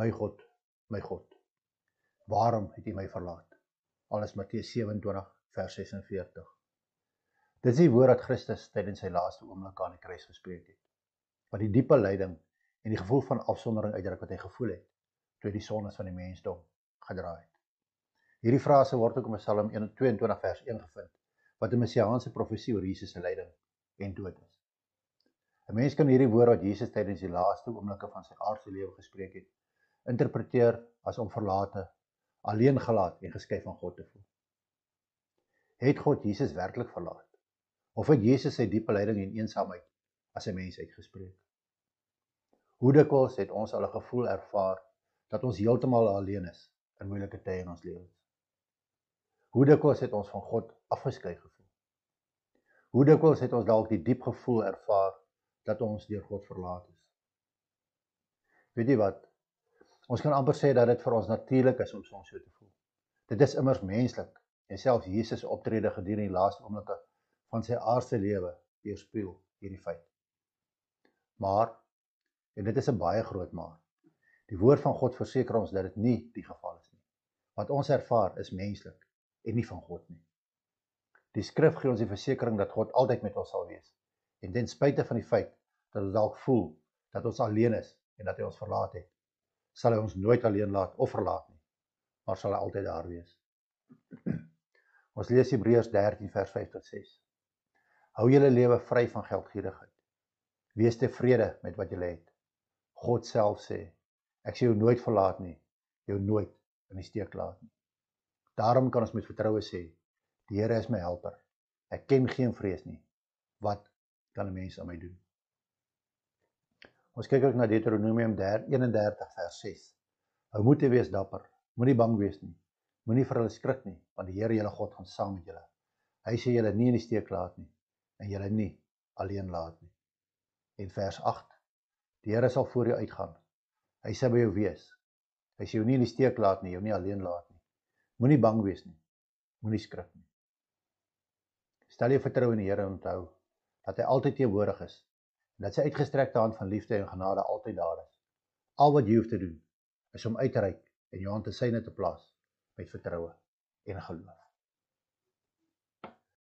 my God, waarom het U my verlaat? Al is Matteus 27 vers 46. Dit is die woord dat Christus tydens sy laaste oomblik aan die kruis gespreek het, wat die diepe lyding en die gevoel van afsondering uitdruk wat hy gevoel het, toe hy die sondes van die mensdom gedra het. Hierdie frase word ook in Psalm 22 vers 1 gevind, wat 'n messiaanse profesie oor Jesus se lyding en dood is. 'n Mens kan hierdie woord wat Jesus tydens die laaste oomblikke van sy aardse lewe gespreek het, interpreteer as om verlate, alleen gelaat en geskei van God te voel. Het God Jesus werklik verlaat? Of het Jesus sy diepe lyding en eensaamheid as 'n mens uitgespreek? Hoe dikwels het ons al 'n gevoel ervaar dat ons heeltemal alleen is in moeilike tye in ons lewens? Hoe dikwels het ons van God afgeskei gevoel? Hoe dikwels het ons dalk die diep gevoel ervaar dat ons deur God verlaat is? Weet jy wat? Ons kan amper sê dat dit vir ons natuurlik is om soms so te voel. Dit is immers menslik en selfs Jesus se optrede gedurende die laaste oomblikke van sy aardse lewe weerspieël hierdie feit. Maar, en dit is 'n baie groot maar, die woord van God verseker ons dat dit nie die geval is nie. Wat ons ervaar is menslik en nie van God nie. Die skrif gee ons die versekering dat God altyd met ons sal wees, en ten spyte van die feit dat ons dalk voel dat ons alleen is en dat hy ons verlaat het, sal hy ons nooit alleen laat of verlaat nie, maar sal hy altyd daar wees. Ons lees Hebreërs 13 vers 5 tot 6. Hou julle lewe vry van geldgierigheid. Wees tevrede met wat julle het. God self sê, ek sal jou nooit verlaat nie, jou nooit in die steek laat nie. Daarom kan ons met vertroue sê, die Here is my helper. Ek ken geen vrees nie. Wat kan 'n mens aan my doen? Ons kyk ook na Deuteronomium 31 vers 6. Hou moed te wees dapper, moenie bang wees nie, moenie vir hulle skrik nie, want die Here julle God gaan saam met julle. Hy sê julle nie in die steek laat nie, en julle nie alleen laat nie. En vers 8, die Here sal voor jou uitgaan, hy sal by jou wees, hy sal jou nie in die steek laat nie, jou nie alleen laat nie, moenie bang wees nie, moenie skrik nie. Stel jou vertrou in die Here en onthou, dat hy altyd teenwoordig is, en dat sy uitgestrekte hand van liefde en genade altyd daar is. Al wat jy hoef te doen, is om uit te reik en jou hand in syne te plaas, met vertroue en geloof.